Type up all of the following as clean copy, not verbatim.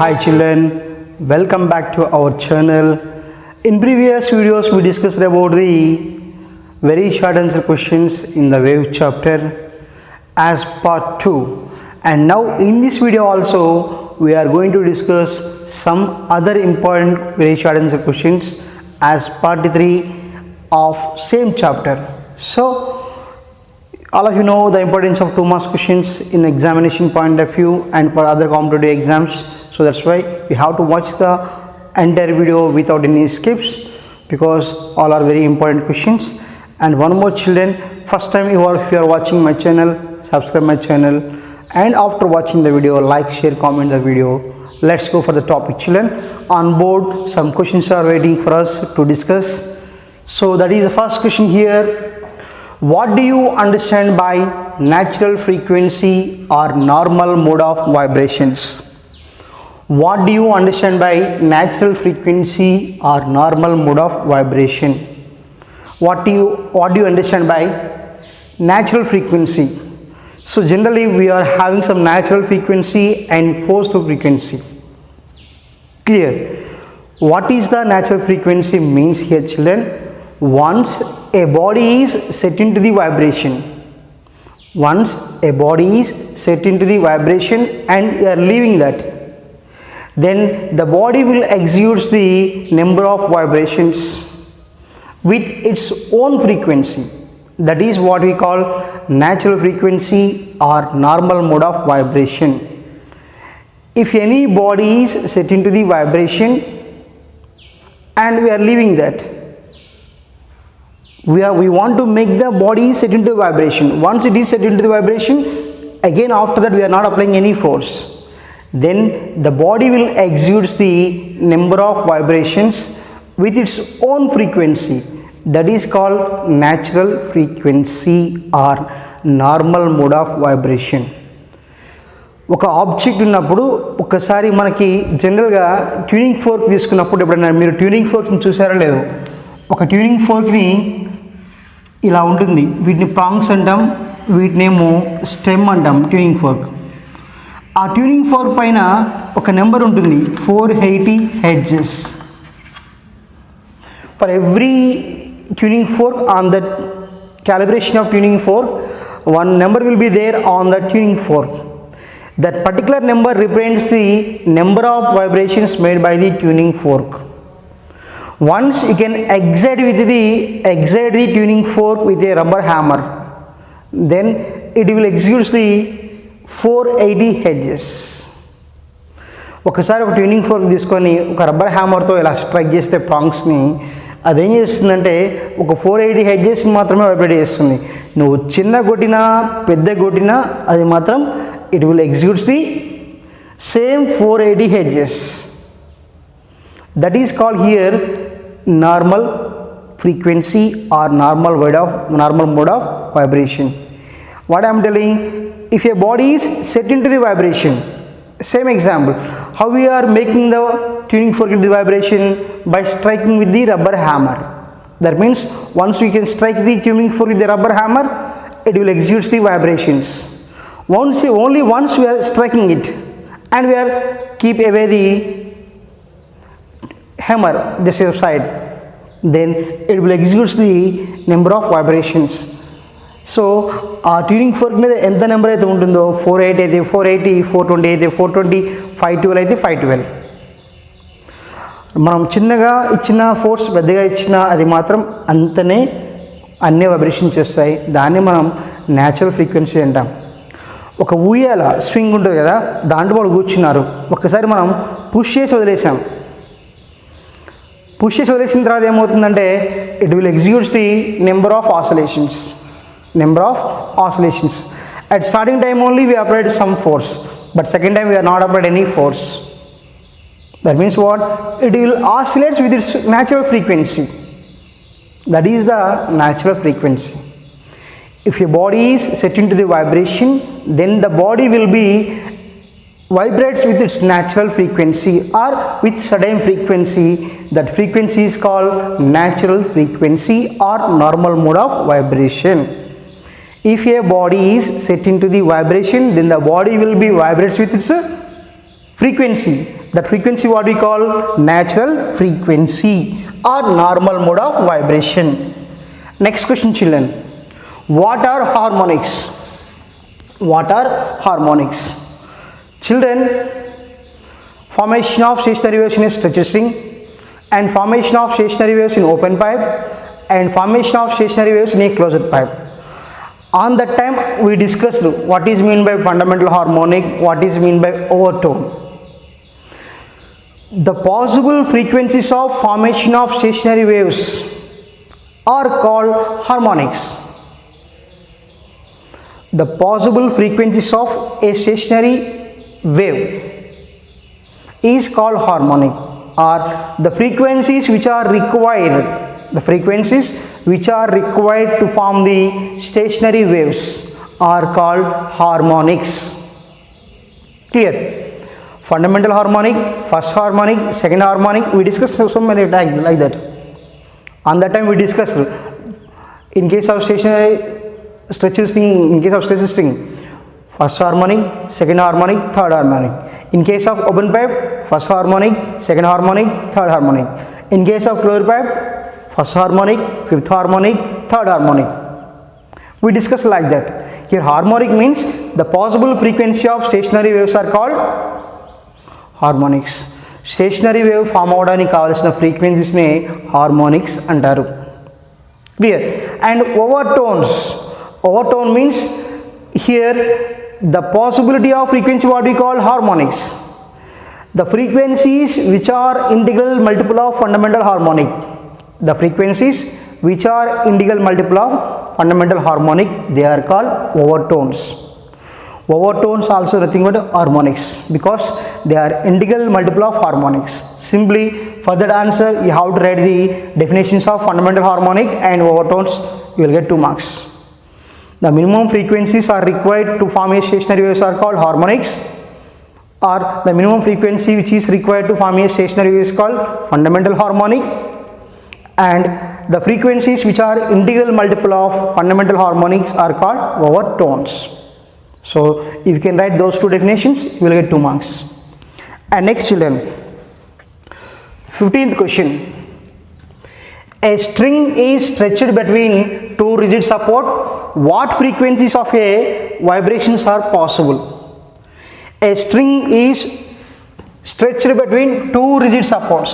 Hi children, welcome back to our channel. In previous videos we discussed about the very short answer questions in the wave chapter as part 2, and now in this video also we are going to discuss some other important very short answer questions as part 3 of same chapter. So all of you know the importance of 2 marks questions in examination point of view and for other competitive exams, so that's why you have to watch the entire video without any skips because all are very important questions. And one more children, first time if you are watching my channel, subscribe my channel, and after watching the video like, share, comment the video. Let's go for the topic children. On board some questions are waiting for us to discuss. So that is the first question here. What do you understand by natural frequency or normal mode of vibrations? What do you understand by natural frequency or normal mode of vibration? What do you understand by natural frequency? So generally we are having some natural frequency and forced frequency. Clear? What is the natural frequency means here children? Once a body is set into the vibration, once a body is set into the vibration and you are leaving that, then the body will exude the number of vibrations with its own frequency. That is what we call natural frequency or normal mode of vibration. If any body is set into the vibration and we are leaving that, we want to make the body set into vibration. Once it is set into the vibration, again after that we are not applying any force, then the body will exude the number of vibrations with its own frequency. That is called natural frequency or normal mode of vibration. ఒక object ఉన్నప్పుడు ఒకసారి మనకి జనరల్గా tuning fork తీసుకున్నప్పుడు ఎప్పుడైనా మీరు tuning ఫోర్క్ని చూసారో లేదో, ఒక ట్యూనింగ్ ఫోర్క్ని ఇలా ఉంటుంది, వీటిని ప్రాంగ్స్ అంటాం, వీటినేమో స్టెమ్ అంటాం. ట్యూనింగ్ ఫోర్క్, ఆ ట్యూనింగ్ ఫోర్క్ పైన ఒక నెంబర్ ఉంటుంది, 480 hedges. For every tuning fork on the calibration of tuning fork, one number will be there on the tuning fork. That particular number represents the number of vibrations made by the tuning fork. Once you can excite the tuning fork with a rubber hammer, then it will execute the 480 hedges. ఒకసారి ఒక tuning fork తీసుకొని ఒక rubber హ్యామర్తో ఇలా strike చేస్తే ప్రాంగ్స్ని, అదేం చేస్తుందంటే ఒక 480 hedges మాత్రమే వైబ్రేట్ చేస్తుంది. నువ్వు చిన్న కొట్టినా పెద్ద కొట్టినా అది మాత్రం it will executes the same 480 hedges. That is called here normal frequency or normal mode of vibration. What I am telling, if a body is set into the vibration, same example, how we are making the tuning fork into the vibration? By striking with the rubber hammer. That means once we can strike the tuning fork with the rubber hammer, it will execute the vibrations. Only once we are striking it and we are keep away the hammer just aside, then it will execute the number of vibrations. So ఆ tuning fork మీద ఎంత number అయితే ఉంటుందో, 480 అయితే 480, 420 అయితే 420, 512 అయితే 512. మనం చిన్నగా ఇచ్చిన ఫోర్స్ పెద్దగా ఇచ్చిన అది మాత్రం అంతనే అన్నీ వైబ్రేషన్ చేస్తాయి. దాన్ని మనం న్యాచురల్ ఫ్రీక్వెన్సీ అంటాం. ఒక ఊయాల స్వింగ్ ఉంటుంది కదా, దాంట్లో వాళ్ళు కూర్చున్నారు, ఒక్కసారి మనం పుష్ చేసి వదిలేసాం. పుష్ చేసి వదిలేసిన తర్వాత ఏమవుతుందంటే it will executes the number of oscillations. At starting time only we applied some force, but second time we are not applied any force. That means what? It will oscillate with its natural frequency. That is the natural frequency. If your body is set into the vibration, then the body will be vibrates with its natural frequency or with certain frequency. That frequency is called natural frequency or normal mode of vibration. If a body is set into the vibration, then the body will be vibrates with its frequency. That frequency what we call natural frequency or normal mode of vibration. Next question children, what are harmonics? What are harmonics? Children, formation of stationary waves in a stretched string and formation of stationary waves in open pipe and formation of stationary waves in a closed pipe. On that time we discussed what is mean by fundamental harmonic, what is mean by overtone. The possible frequencies of formation of stationary waves are called harmonics. The possible frequencies of a stationary wave is called harmonic, or the frequencies which are required, the frequencies which are required to form the stationary waves are called harmonics. Clear? Fundamental harmonic, first harmonic, second harmonic, we discussed so many times like that. On that time we discussed in case of stationary stretched string, in case of stretched string, first harmonic, second harmonic, third harmonic. In case of open pipe, first harmonic, second harmonic, third harmonic. In case of closed pipe, first harmonic, fifth harmonic, third harmonic. We discussed like that. Here harmonic means the possible frequency of stationary waves are called harmonics. Stationary wave form అవడానికి కావాల్సిన frequencies నే harmonics అంటారు. Clear? And overtones, overtone means here the possibility of frequency what we call harmonics. The frequencies which are integral multiple of fundamental harmonic, the frequencies which are integral multiple of fundamental harmonic, they are called overtones. Overtones also nothing but harmonics because they are integral multiple of harmonics. Simply for that answer you have to write the definitions of fundamental harmonic and overtones, you will get 2 marks. The minimum frequencies are required to form a stationary waves are called harmonics, or the minimum frequency which is required to form a stationary wave is called fundamental harmonic, and the frequencies which are integral multiple of fundamental harmonics are called overtones. So if you can write those 2 definitions, you will get 2 marks. And next children, 15th question. A string is stretched between 2 rigid support. What frequencies of a vibrations are possible? A string is stretched between 2 rigid supports.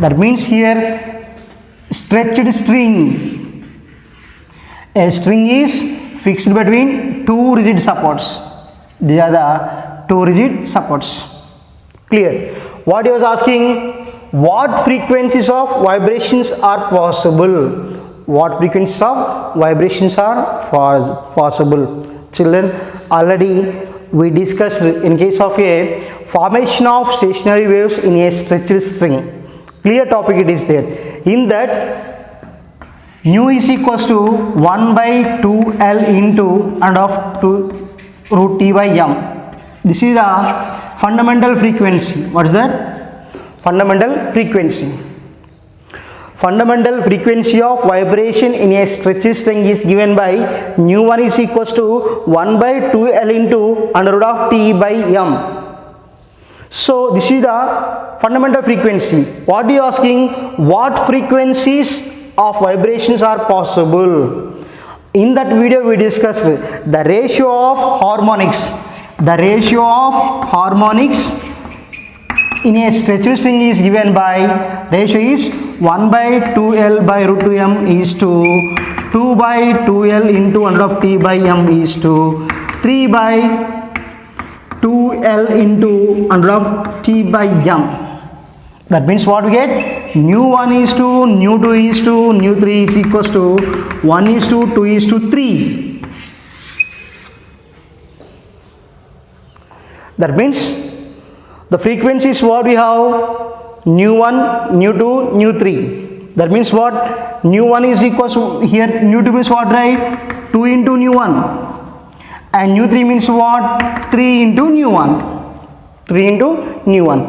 That means here stretched string. A string is fixed between 2 rigid supports. These are the 2 rigid supports. Clear? What he was asking, what frequencies of vibrations are possible? What frequencies of vibrations are possible? Children, already we discussed in case of a formation of stationary waves in a stretched string. Clear topic it is there. In that nu is equals to 1 by 2L into under of 2 root T by M. This is the fundamental frequency. What is that? Fundamental frequency. Fundamental frequency of vibration in a stretched string is given by nu 1 is equals to 1 by 2L into under root of T by M. So this is the fundamental frequency. What are you asking? What frequencies of vibrations are possible? In that video we discussed the ratio of harmonics. The ratio of harmonics in a stretched string is given by, ratio is 1 by 2L by root 2M is to 2 by 2L into under of T by M is to 3 by 2L into under of T by M. That means what we get? Nu 1 is to nu 2 is to nu 3 is equals to 1 is to 2 is to 3. That means the frequency is what we have? Nu 1, nu 2, nu 3. That means what? Nu 1 is equals to, here nu 2 means what, right? 2 into nu 1. And nu 3 means what? 3 into nu 1. 3 into nu 1.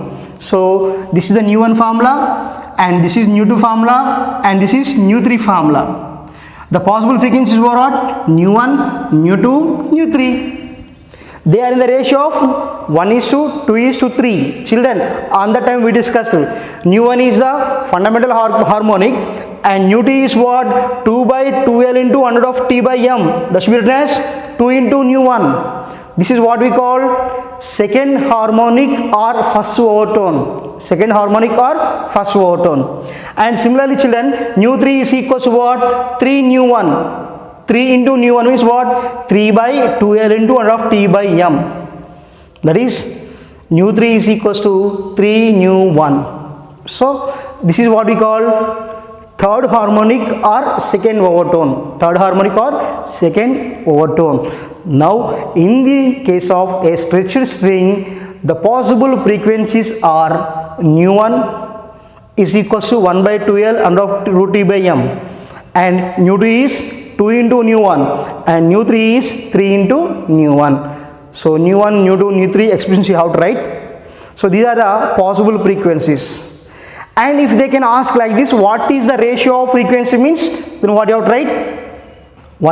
So this is the nu 1 formula, and this is nu 2 formula, and this is nu 3 formula. The possible frequencies were what? Nu 1, nu 2, nu 3. they are in the ratio of 1:2:3. Children, on that time we discussed nu1 is the fundamental harmonic and nu t is what? 2/2l into under of t by m. That should be written as 2 into nu1. This is what we call second harmonic or first overtone. Second harmonic or first overtone. And similarly children, nu3 is equal to what? 3 nu1. 3 into nu1 means what? 3/2l into under of t by m. That is nu3 is equal to 3 nu1. So this is what we call third harmonic or second overtone. Third harmonic or second overtone. Now in the case of a stretched string, the possible frequencies are nu1 is equal to 1/2l under of root t by m, and nu2 is 2 into nu1, and nu3 is 3 into nu1. So nu1, nu2, nu3 expressions you have to write. So these are the possible frequencies. And if they can ask like this, what is the ratio of frequency means, then what you have to write?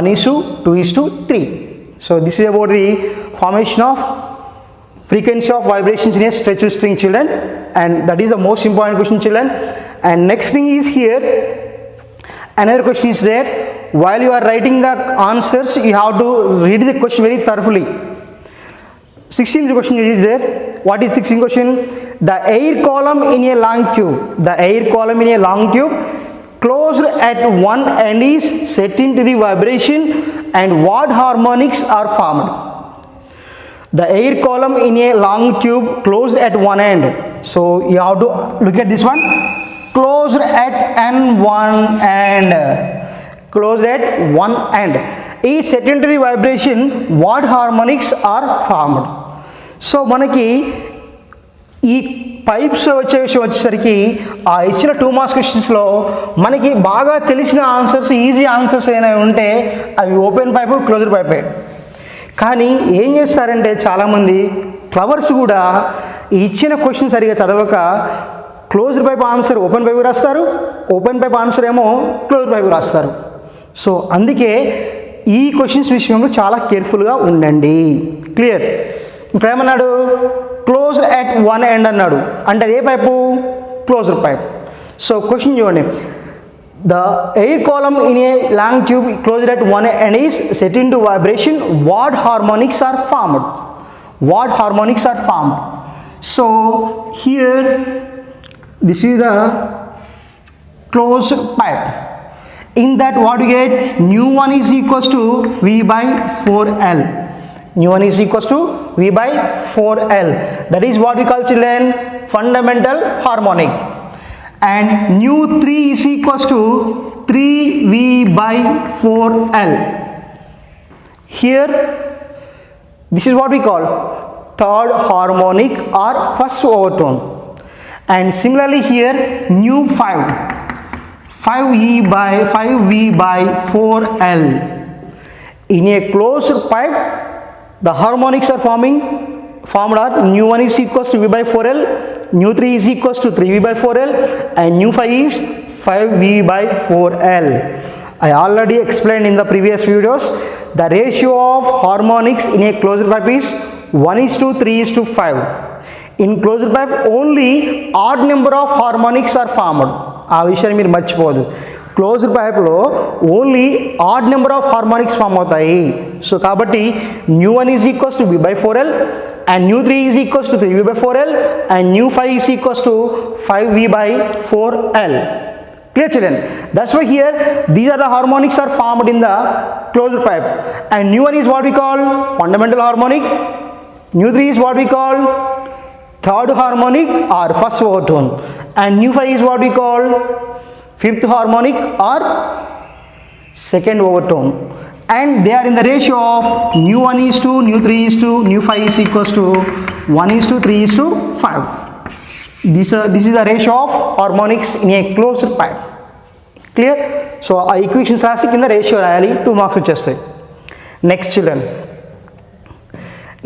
1:2:3. So this is about the formation of frequency of vibrations in a stretched string, children, and that is the most important question, children. And next thing is here, another question is there. While you are writing the answers, you have to read the question very thoroughly. 16th question is there. What is 16th question? The air column in a long tube. The air column in a long tube closed at one end is set into the vibration, and what harmonics are formed? The air column in a long tube closed at one end. So you have to look at this one. Closed at one end. Closed at one end is set into the vibration. What harmonics are formed? So మనకి ఈ pipes వచ్చే విషయం వచ్చేసరికి ఆ ఇచ్చిన 2 marks క్వశ్చన్స్లో మనకి బాగా తెలిసిన ఆన్సర్స్, ఈజీ ఆన్సర్స్ ఏమైనా ఉంటే అవి ఓపెన్ పైపు, క్లోజ్డ్ పైపే. కానీ ఏం చేస్తారంటే చాలామంది క్లవర్స్ కూడా ఈ ఇచ్చిన క్వశ్చన్ సరిగా చదవక closed pipe answer open pipe రాస్తారు, ఓపెన్ పైప్ ఆన్సర్ ఏమో క్లోజ్డ్ పైపు రాస్తారు. సో అందుకే ఈ క్వశ్చన్స్ విషయంలో చాలా కేర్ఫుల్గా ఉండండి. క్లియర్? ఇక్కడ ఏమన్నాడు? క్లోజ్డ్ అట్ వన్ ఎండ్ అన్నాడు, అంటే ఏ pipe? Closed pipe. So question చూడండి. The air column in a long tube closed at one end is set into vibration. What harmonics are formed? What harmonics are formed? So here this is the closed pipe. In that what we get? Nu1 is equals to V/4L. Nu1 is equals to V/4L. That is what we call, children, fundamental harmonic. And nu3 is equals to 3V/4L. Here this is what we call third harmonic or first overtone. And similarly here nu5, 5V/4L. In a closed pipe, the harmonics are formed are nu1 is equals to V/4L, nu3 is equals to 3V/4L, and nu5 is 5V/4L. I already explained in the previous videos. The ratio of harmonics in a closed pipe is 1:3:5. In closed pipe only odd number of harmonics are formed. ఆ విషయాన్ని మీరు మర్చిపోదు. Closed పైప్లో only odd number of harmonics form అవుతాయి. So కాబట్టి nu1 is equals to V/4L, and nu3 is equals to 3V/4L, and nu5 is equals to 5V/4L. Clear, children? That's why here these are the harmonics are formed in the closed pipe. And nu1 is what we call fundamental harmonic, nu3 is what we call third harmonic or first overtone, and nu5 is what we call fifth harmonic or second overtone. And they are in the ratio of nu1 is to nu3 is to nu5 is equals to 1:3:5. This is the ratio of harmonics in a closed pipe. Clear? So ఆ equations రాసి కింద ratio రాయాలి, 2 marks వచ్చేస్తాయి. Next children,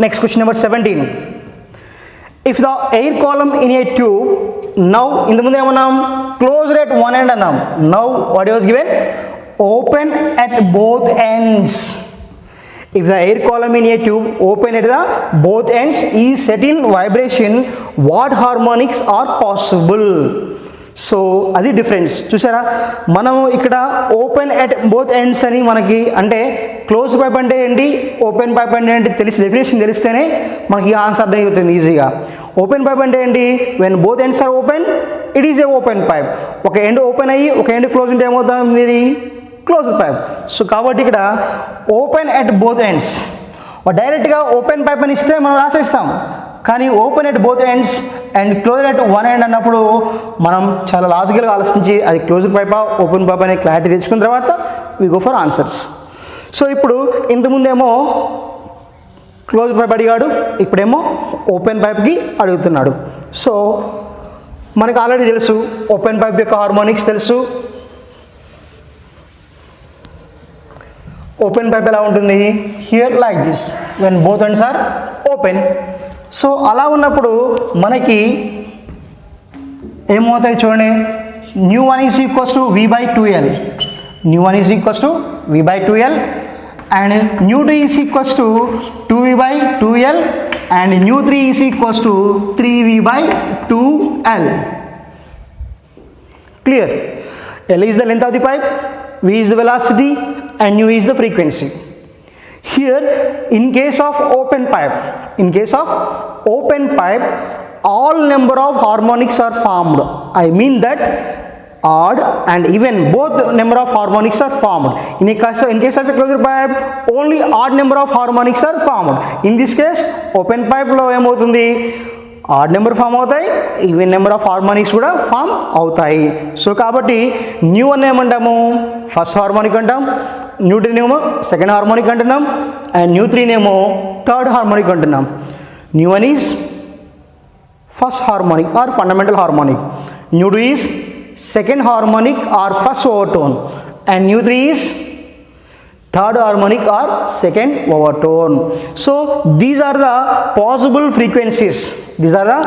next question number 17. If the air column in A tube, now ఇంతకుముందు ఏమన్నాం? Closed at one end అన్నాం. Now what was given? Open at both ends. If the air column in a tube open at the both ends is set in vibration, what harmonics are possible? So అది difference చూసారా. మనం ఇక్కడ open at both ends అని మనకి అంటే close pipe అంటే ఏంటి, open pipe అంటే ఏంటి తెలిసి డెఫినేషన్ తెలిస్తేనే మనకి ఆన్సర్ అర్థం అవుతుంది ఈజీగా. ఓపెన్ పైప్ అంటే ఏంటి, when both ends are open it is a open pipe. ఒక ఎండ్ ఓపెన్ అయ్యి ఒక ఎండ్ క్లోజ్ ఉంటే ఏమవుతుంది, ఇది క్లోజ్డ్ పైప్. సో కాబట్టి ఇక్కడ ఓపెన్ ఎట్ బోత్ ఎండ్స్, డైరెక్ట్గా ఓపెన్ పైప్ అని ఇస్తే మనం రాసేస్తాం, కానీ open at both ends and close at one end అన్నప్పుడు మనం చాలా లాజికల్గా ఆలోచించి అది క్లోజ్డ్ పైపా ఓపెన్ పైప్ అనే క్లారిటీ తెచ్చుకున్న తర్వాత we go for answers. So ఇప్పుడు ఇంతకుముందేమో క్లోజ్ పైప్ అడిగాడు, ఇప్పుడేమో ఓపెన్ పైప్కి అడుగుతున్నాడు. సో మనకు ఆల్రెడీ తెలుసు ఓపెన్ పైప్ యొక్క హార్మోనిక్స్ తెలుసు. ఓపెన్ పైప్ ఎలా ఉంటుంది, here like this when both ends are open. So అలా ఉన్నప్పుడు మనకి ఏమవుతాయి చూడండి, nu one is equals to v by 2L, nu one is equals to v by 2L and nu 2 is equals to 2V by 2L and nu 3 is equals to 3V by 2L. Clear. L is the length of the pipe, V is the velocity and nu is the frequency. Here in case of open pipe, all number of harmonics are formed. I mean that odd and even both number of harmonics are formed. In case of a closed pipe only odd number of harmonics are formed. In this case open pipe lo em avutundi, odd number form అవుతాయి, even number of harmonics కూడా form అవుతాయి. So కాబట్టి nu అని ఏమంటాము, first harmonic అంటాం, nu 2 నేమో second harmonic అంటున్నాం and nu 3 నేమో థర్డ్ హార్మోనిక్ అంటున్నాం. Nu 1 is first harmonic or fundamental harmonic, nu 2 is second harmonic or first overtone and nu 3 is third harmonic or second overtone. So these are the possible frequencies, these are the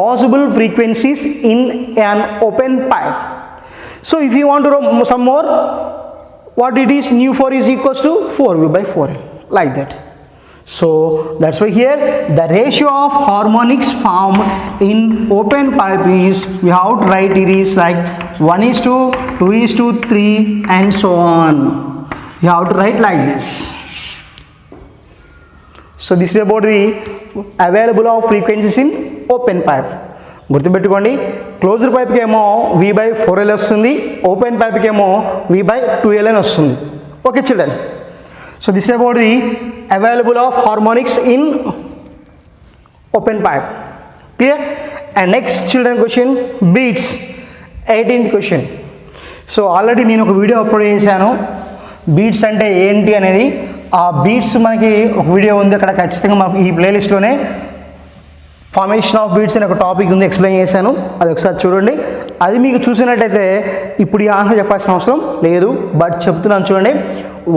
possible frequencies in an open pipe. So if you want to know some more, what it is, nu 4 is equals to 4V by 4L, like that. So that's why here the ratio of harmonics formed in open pipe is, we have to write it is like 1:2:3 and so on. You have to write like this. So this is about the available of frequencies in open pipe. గుర్తుపెట్టుకోండి, closed పైప్కి ఏమో V by 4L వస్తుంది, open పైప్కి ఏమో V by 2L అని వస్తుంది. Okay children, so this is about the available of harmonics in open pipe. Clear. And next children question, beats, 18th question. So already నేను ఒక video upload చేశాను beats అంటే ఏంటి అనేది. ఆ బీట్స్ మనకి ఒక వీడియో ఉంది అక్కడ, ఖచ్చితంగా మనకి ఈ ప్లేలిస్ట్లోనే ఫార్మేషన్ ఆఫ్ బీట్స్ అనే ఒక టాపిక్ ఉంది, ఎక్స్ప్లెయిన్ చేశాను, అది ఒకసారి చూడండి. అది మీకు చూసినట్టయితే ఇప్పుడు ఈ ఆన్సర్ చెప్పాల్సిన అవసరం లేదు, బట్ చెప్తున్నాను చూడండి.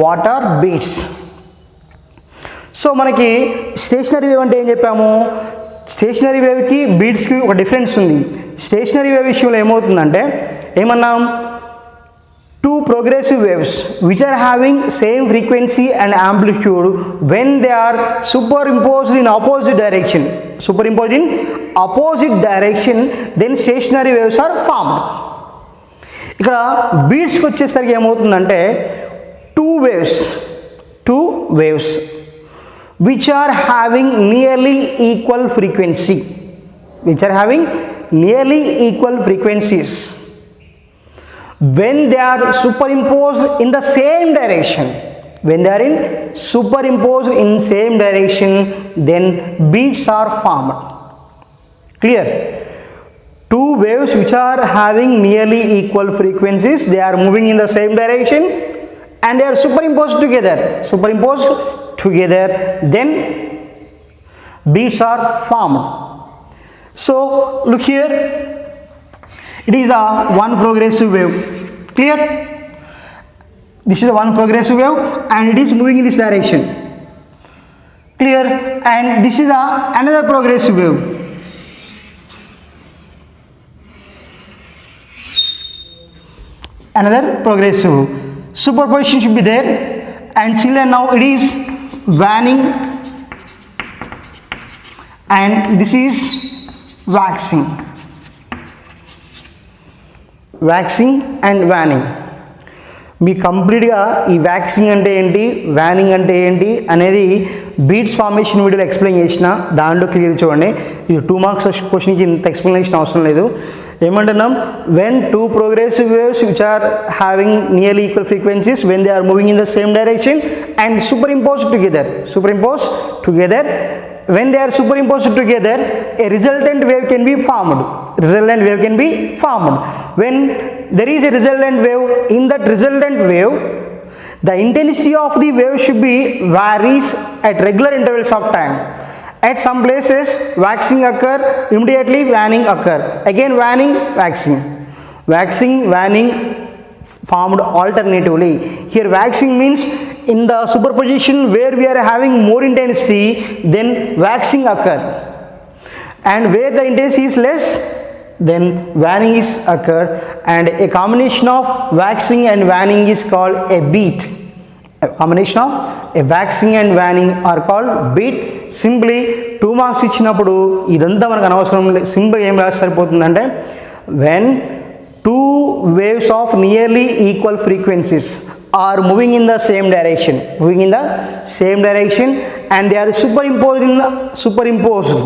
What are beats? సో మనకి స్టేషనరీ వేవ్ అంటే ఏం చెప్పాము, స్టేషనరీ వేవ్కి బీట్స్కి ఒక డిఫరెన్స్ ఉంది. స్టేషనరీ వేవ్ విషయంలో ఏమవుతుందంటే ఏమన్నాం, two progressive waves which are having same frequency and amplitude when they are superimposed in opposite direction, then stationary waves are formed. ఇక్కడ బీట్స్కి వచ్చేసరికి ఏమవుతుందంటే two waves which are having nearly equal frequencies when they are superimposed in the same direction, then beats are formed. Clear. Two waves which are having nearly equal frequencies, they are moving in the same direction and they are superimposed together, then beats are formed. So look here, it is a one progressive wave. Clear. This is a one progressive wave and it is moving in this direction. Clear. And this is another progressive wave. Superposition should be there. And children, now it is waning and this is waxing. Waxing and waning. మీ కంప్లీట్గా ఈ waxing అంటే ఏంటి, వ్యానింగ్ అంటే ఏంటి అనేది beats formation వీడియోలో explain చేసిన, దాంట్లో క్లియర్ చూడండి. ఇది 2 మార్క్స్ క్వశ్చన్కి ఇంత ఎక్స్ప్లెనేషన్ అవసరం లేదు. ఏమంటున్నాం, when two progressive waves which are having nearly equal frequencies when they are moving in the same direction and superimpose together when they are superimposed together, a resultant wave can be formed. When there is a resultant wave, in that resultant wave the intensity of the wave should be varies at regular intervals of time. At some places waxing occur, immediately waning occur, again waning, waxing waning formed alternatively. Here waxing means in the superposition where we are having more intensity, then waxing occur, and where the intensity is less, then waning is occur, and a combination of waxing and waning is called a beat. A combination of a waxing and waning are called beat. Simply 2 marks ఇచ్చినప్పుడు ఇదంతా మనకు అనవసరం లేదు. Simple ఏం రాసి సరిపోతుందంటే, when two waves of nearly equal frequencies are moving in the same direction and they are superimposed,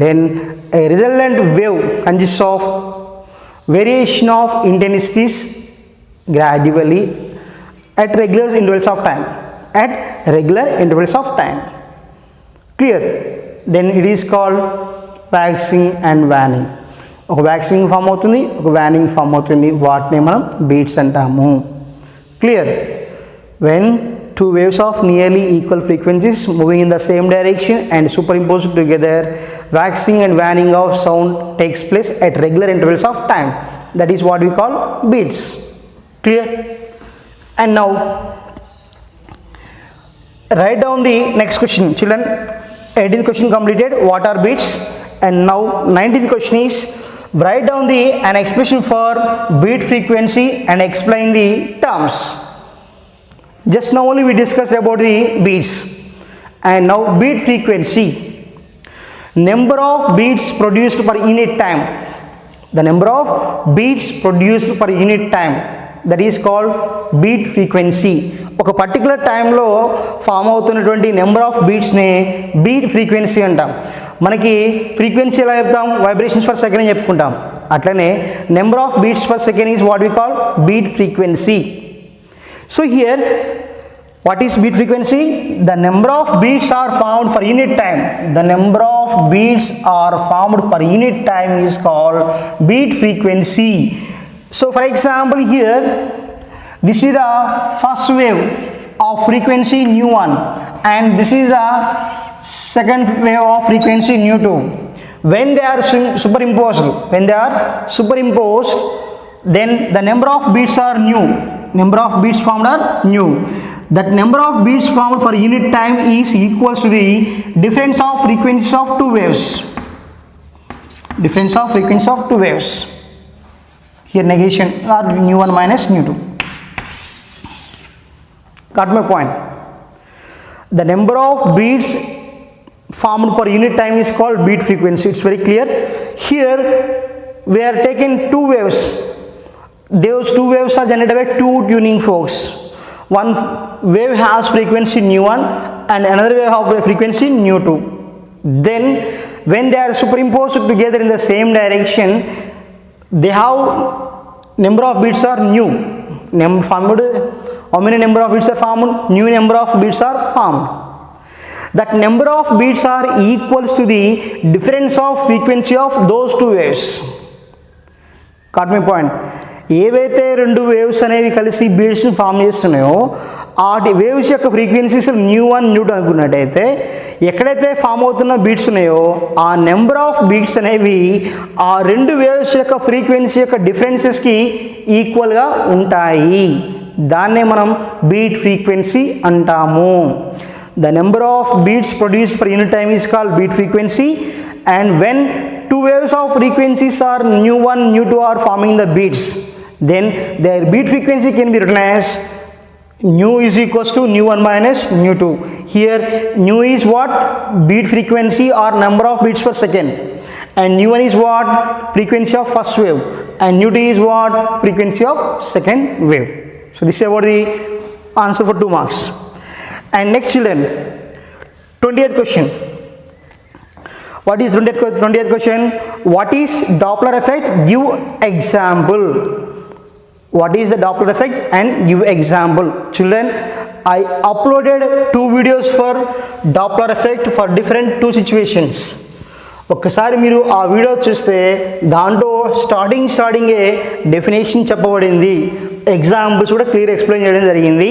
then a resultant wave consists of variation of intensities gradually at regular intervals of time. Clear? Then it is called waxing and waning. ఒక waxing form అవుతుంది, ఒక వానింగ్ form అవుతుంది. వాటిని మనం beats అంటాము. Clear? When two waves of nearly equal frequencies moving in the same direction and superimposed together, waxing and waning of sound takes place at regular intervals of time. That is what we call beats. Clear? And now write down the next question. Children, 18th question completed. What are beats? And now 19th question is, write down an expression for beat frequency and explain the terms. Just now only we discussed about the beats, and now beat frequency. Number of beats produced per unit time. The number of beats produced per unit time, that is called beat frequency. ఒక particular టైంలో form అవుతున్నటువంటి number of బీట్స్ని beat frequency అంటాం. మనకి frequency ఎలా చెప్తాం, vibrations per second అని చెప్పుకుంటాం. అట్లనే number of beats per second is what we call beat frequency. So here what is beat frequency? The number of beats are formed per unit time. The number of beats are formed per unit time is called beat frequency. So for example, here this is the first wave of frequency nu1 and this is the second wave of frequency nu2. When they are superimposed, then the number of beats are new. Number of beats formed are new. That number of beats formed per unit time is equals to the difference of frequencies of two waves. Here negation are nu1 minus nu2. Got my point? The number of beats formed per unit time is called beat frequency. It's very clear. Here we are taking two waves. Those two waves are generated by two tuning forks. One wave has frequency nu1 and another wave has frequency nu2. Then when they are superimposed together in the same direction, they have number of beats are new. How many number of beats are formed? New number of beats are formed. That number of beats are equals to the difference of frequency of those two waves. Got my point? ఏవైతే రెండు waves అనేవి కలిసి బీట్స్ని form చేస్తున్నాయో ఆ waves యొక్క frequencies nu1 nu2 అనుకున్నట్టయితే ఎక్కడైతే form అవుతున్న beats ఉన్నాయో ఆ నెంబర్ ఆఫ్ బీట్స్ అనేవి ఆ రెండు వేవ్స్ యొక్క ఫ్రీక్వెన్సీ యొక్క డిఫరెన్సెస్కి ఈక్వల్గా ఉంటాయి. దాన్నే మనం బీట్ ఫ్రీక్వెన్సీ అంటాము. The number of beats produced per unit time is called beat frequency. And when two waves of frequencies are nu1 nu2 are forming the beats, then their beat frequency can be written as nu is equals to nu1 minus nu2. Here nu is what? Beat frequency or number of beats per second, and nu1 is what? Frequency of first wave, and nu2 is what? Frequency of second wave. So this is about the answer for 2 marks. And next children, 20th question. What is 20th question? What is Doppler effect? Give example. What is the Doppler effect and give example. Children, I uploaded 2 videos for Doppler effect for different 2 situations. ఒక్కసారి మీరు ఆ video చూస్తే దాంట్లో స్టార్టింగే definition చెప్పబడింది, examples కూడా clear explain చేయడం జరిగింది.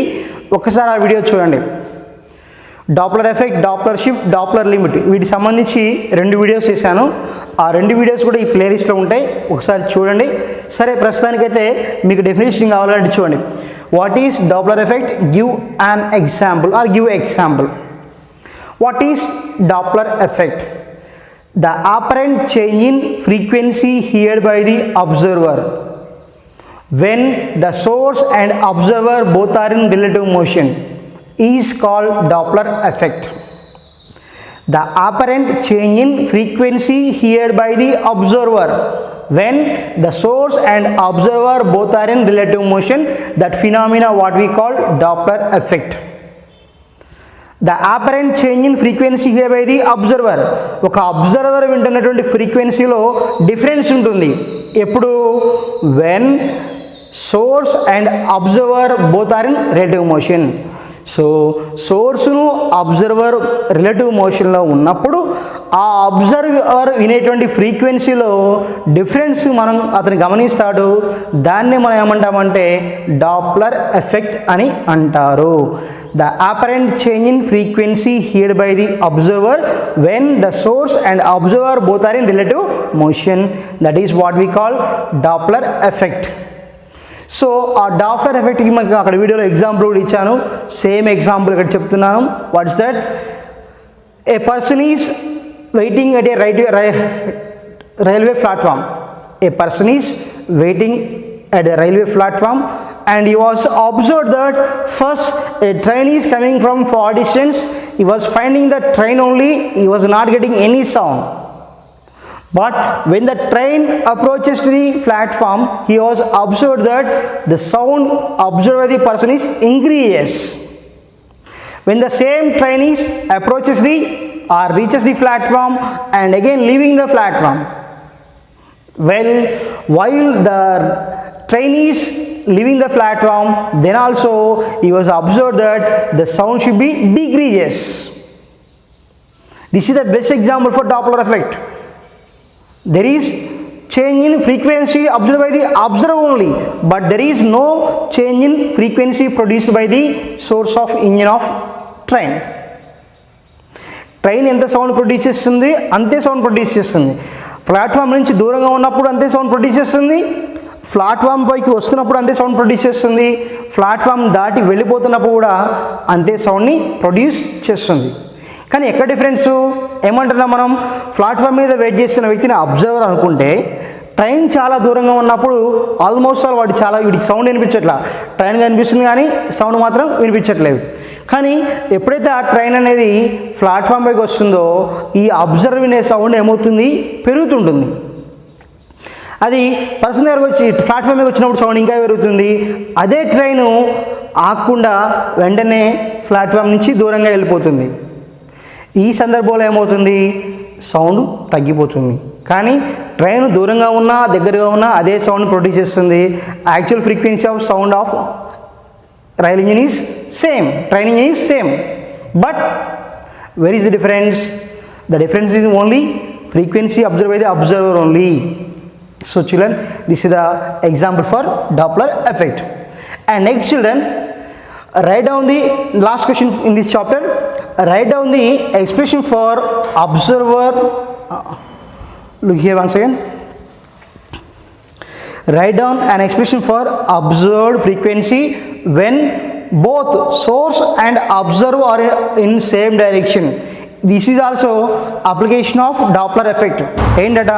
ఒక్కసారి ఆ వీడియో చూడండి. Doppler effect, Doppler shift, Doppler limit, వీటికి సంబంధించి 2 వీడియోస్ చేశాను. ఆ 2 వీడియోస్ కూడా ఈ ప్లేలిస్ట్లో ఉంటాయి, ఒకసారి చూడండి. సరే, ప్రస్తుతానికైతే మీకు డెఫినేషన్ కావాలంటే చూడండి. What is Doppler effect? Give an example or give example. What is Doppler effect? The apparent change in frequency heard by the observer when the source and observer both are in relative motion is called Doppler effect. The apparent change in frequency heard by the observer when the source and observer both are in relative motion, that phenomena what we call Doppler effect. The apparent change in frequency here by the observer. ఒక observer వింటున్నటువంటి ఫ్రీక్వెన్సీలో difference ఉంటుంది ఎప్పుడు? when source and observer both are in relative motion. So సోర్సును observer relative మోషన్లో ఉన్నప్పుడు ఆ observer వినేటువంటి ఫ్రీక్వెన్సీలో డిఫరెన్స్ అతను గమనిస్తాడు. దాన్ని మనం ఏమంటామంటే డాప్లర్ ఎఫెక్ట్ అని అంటారు. The apparent change in frequency heard by the observer when the source and observer both are in relative motion, that is what we call Doppler effect. So ఆ Doppler ఎఫెక్ట్కి మనకి అక్కడ వీడియోలో ఎగ్జాంపుల్ కూడా ఇచ్చాను, same example ఇక్కడ చెప్తున్నాను. What is that? A person is waiting at a railway platform. A person is waiting at a railway platform and he was observed that first a train is coming from far distance. He was finding the train only, he was not getting any sound. But when the train approaches to the platform, he was observed that the sound observed by the person is increases. When the same train is approaches the or reaches the platform and again leaving the platform, well, while the train is leaving the platform, then also he was observed that the sound should be decreases. This is the best example for Doppler effect. There is change in frequency observed by the observer only, but there is no change in frequency produced by the source of engine of train. Train ఎంత sound produce చేస్తుంది అంతే sound produce చేస్తుంది. Platform నుంచి దూరంగా ఉన్నప్పుడు అంతే sound produce చేస్తుంది, platform పైకి వస్తున్నప్పుడు అంతే సౌండ్ ప్రొడ్యూస్ చేస్తుంది, ప్లాట్ఫామ్ దాటి వెళ్ళిపోతున్నప్పుడు కూడా అంతే సౌండ్ని ప్రొడ్యూస్ చేస్తుంది. కానీ ఎక్కడ డిఫరెన్సు ఏమంటున్నాం మనం? ప్లాట్ఫామ్ మీద వెయిట్ చేస్తున్న వ్యక్తిని అబ్జర్వర్ అనుకుంటే, ట్రైన్ చాలా దూరంగా ఉన్నప్పుడు ఆల్మోస్ట్ ఆల్ వీడికి సౌండ్ వినిపించట్లా, ట్రైన్ కనిపిస్తుంది కానీ సౌండ్ మాత్రం వినిపించట్లేదు. కానీ ఎప్పుడైతే ఆ ట్రైన్ అనేది ప్లాట్ఫామ్ పైకి వస్తుందో ఈ అబ్జర్వ్ వినే సౌండ్ ఏమవుతుంది? పెరుగుతుంటుంది. అది పర్సన్ దగ్గరకు వచ్చి ప్లాట్ఫామ్ మీద వచ్చినప్పుడు సౌండ్ ఇంకా పెరుగుతుంది. అదే ట్రైను ఆగకుండా వెంటనే ప్లాట్ఫామ్ నుంచి దూరంగా వెళ్ళిపోతుంది. ఈ సందర్భంలో ఏమవుతుంది? సౌండ్ తగ్గిపోతుంది. కానీ ట్రైన్ దూరంగా ఉన్నా దగ్గరగా ఉన్నా అదే సౌండ్ ప్రొడ్యూస్ చేస్తుంది. Actual frequency of sound of rail engine is same, train engine is same, but where is the difference? The difference is only frequency observed by the observer only. So children, this is the example for Doppler effect. And next children, write down the last question in this chapter. Write down the expression for observer. Look here once again. Write down an expression for observed frequency when both source and observer are in same direction. This is also application of Doppler effect. ఏంటట?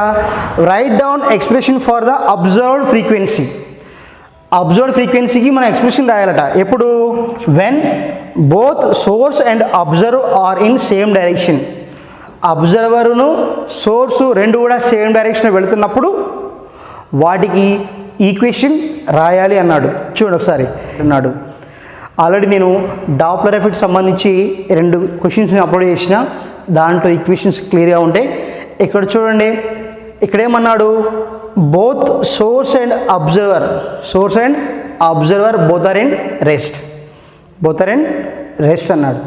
write down expression for the observed frequency. Observed ఫ్రీక్వెన్సీకి మనం expression రాయాలట. ఎప్పుడు? when both source and observe are in same direction. అబ్జర్వరును source రెండు కూడా same direction వెళుతున్నప్పుడు వాటికి ఈక్వేషన్ రాయాలి అన్నాడు. చూడండి ఒకసారి అన్నాడు. ఆల్రెడీ నేను డాప్లర్ ఎఫెక్ట్ సంబంధించి 2 క్వశ్చన్స్ని అప్లోడ్ చేసిన, దాంట్లో ఈక్వేషన్స్ క్లియర్గా ఉంటాయి. ఇక్కడ చూడండి, ఇక్కడేమన్నాడు, both source and observer both are in rest అన్నాడు.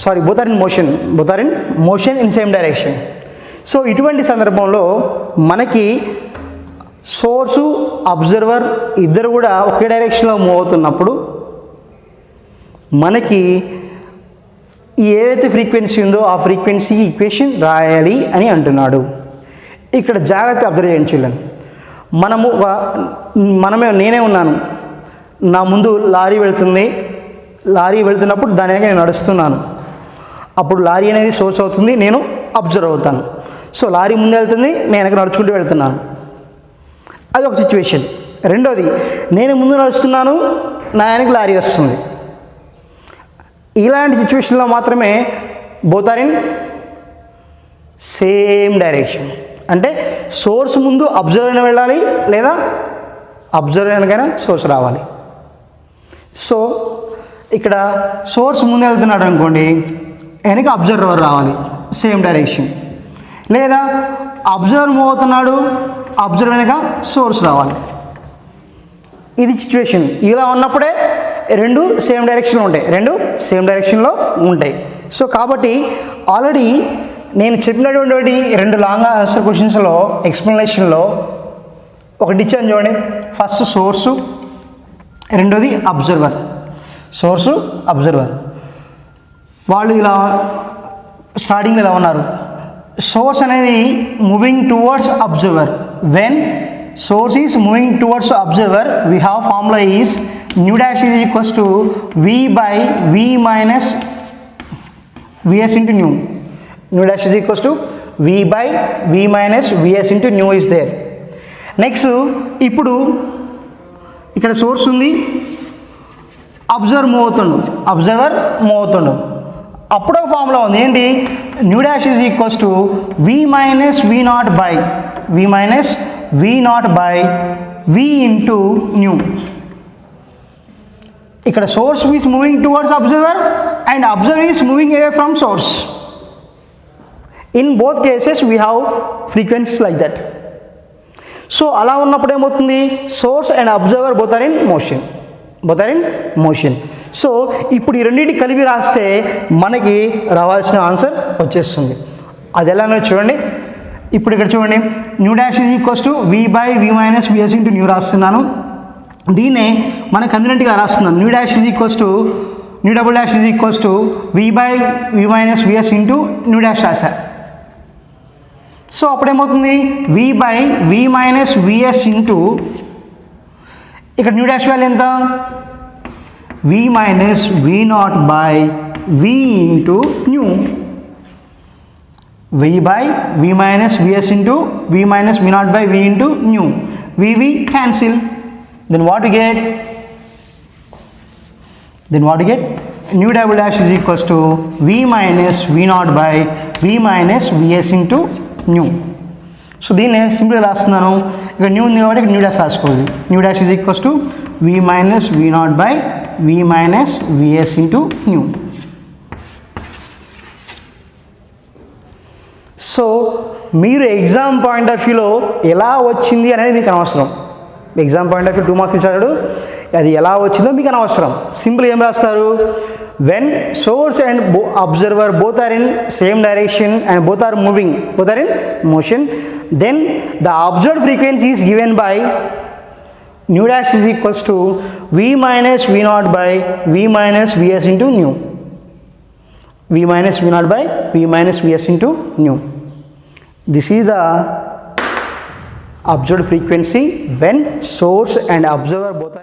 Sorry, both are in motion in same direction. So ఇటువంటి సందర్భంలో మనకి సోర్సు అబ్జర్వర్ ఇద్దరు కూడా ఒకే డైరెక్షన్లో మూవ్ అవుతున్నప్పుడు మనకి ఏదైతే ఫ్రీక్వెన్సీ ఉందో ఆ ఫ్రీక్వెన్సీకి ఈక్వేషన్ రాయాలి అని అంటున్నాడు. ఇక్కడ జాగ్రత్త అబ్జర్వ్ చేయండి చూడండి. నేనే ఉన్నాను, నా ముందు లారీ వెళ్తున్నప్పుడు దాని వెనక నేను నడుస్తున్నాను. అప్పుడు లారీ అనేది సోర్స్ అవుతుంది, నేను అబ్జర్వ్ అవుతాను. సో లారీ ముందు వెళ్తుంది, నేను వెనక నడుచుకుంటూ వెళ్తున్నాను, అది ఒక సిచ్యువేషన్. రెండోది, నేను ముందు నడుస్తున్నాను, నా వెనక లారీ వస్తుంది. ఇలాంటి సిచ్యువేషన్లో మాత్రమే both are in same direction. అంటే సోర్స్ ముందు అబ్జర్వ్ అయినా వెళ్ళాలి, లేదా అబ్జర్వ్ అయినకైనా సోర్స్ రావాలి. సో ఇక్కడ సోర్స్ ముందు వెళ్తున్నాడు అనుకోండి, వెనక అబ్జర్వర్ రావాలి సేమ్ డైరెక్షన్. లేదా అబ్జర్వర్ మూవ్ అవుతున్నాడు, అబ్జర్వర్ వెనక సోర్స్ రావాలి. ఇది సిచ్యువేషన్. ఇలా ఉన్నప్పుడే రెండు సేమ్ డైరెక్షన్లో ఉంటాయి. సో కాబట్టి ఆల్రెడీ నేను చెప్పినటువంటి 2 లాంగ్ ఆన్సర్ క్వశ్చన్స్లో ఎక్స్ప్లెనేషన్లో ఒకటి ఇచ్చాను చూడండి. ఫస్ట్ సోర్సు, రెండోది అబ్జర్వర్. వాళ్ళు ఇలా స్టార్టింగ్లో ఇలా ఉన్నారు. సోర్స్ అనేది moving towards observer. When source is moving towards the observer, we have formula is nu dash is equals to v by v minus vs into nu. Nu dash is equals to v by v minus vs into nu is there. Next, ఇప్పుడు ఇక్కడ source ఉంది, observer move అవుతుండు. అప్పుడు ఒక formula ఉంది, ఏంటి, nu dash is equals to v minus v naught by v into nu. ఇక్కడ source is moving towards observer and observer is moving away from source. In both cases we have frequencies like that. So అలా ఉన్నప్పుడు ఏమవుతుంది, source and observer both are in motion. So ఇప్పుడు ఈ రెండింటి కలిపి రాస్తే మనకి రావాల్సిన ఆన్సర్ వచ్చేస్తుంది. అది ఎలానో చూడండి. ఇప్పుడు ఇక్కడ చూడండి, nu dash is equals to v by v minus v s into nu రాస్తున్నాను. దీన్నే మనకు కన్వీనియంట్గా రాస్తున్నాను. Nu dash is equals to nu double dash is equals to v by v minus v s into nu dash రాశా. So అప్పుడేమవుతుంది, v by v minus v s into, ఇక్కడ nu dash value ఎంత, v minus v not by v into nu. v by v minus vs into v minus v naught by v into nu. v cancel. Then what you get? Nu double dash is equals to v minus v naught by v minus vs into nu. So దీన్ని సింపుల్గా రాస్తున్నాను. ఇక్కడ new ఉంది కాబట్టి ఇక్కడ nu dash రాసుకోవాలి. New dash is equals to v minus v naught by v minus vs into nu. So మీరు exam point of వ్యూలో ఎలా వచ్చింది అనేది మీకు అనవసరం. Exam point of view 2 marks ఇచ్చాడు, అది ఎలా వచ్చిందో మీకు అనవసరం. సింపుల్ ఏం రాస్తారు, when source and observer both are in same direction and both are in motion, then the observed frequency is given by nu dash is equals to v minus v not by v minus v s into nu. v minus v naught by v minus vs into nu. This is the observed frequency when source and observer both are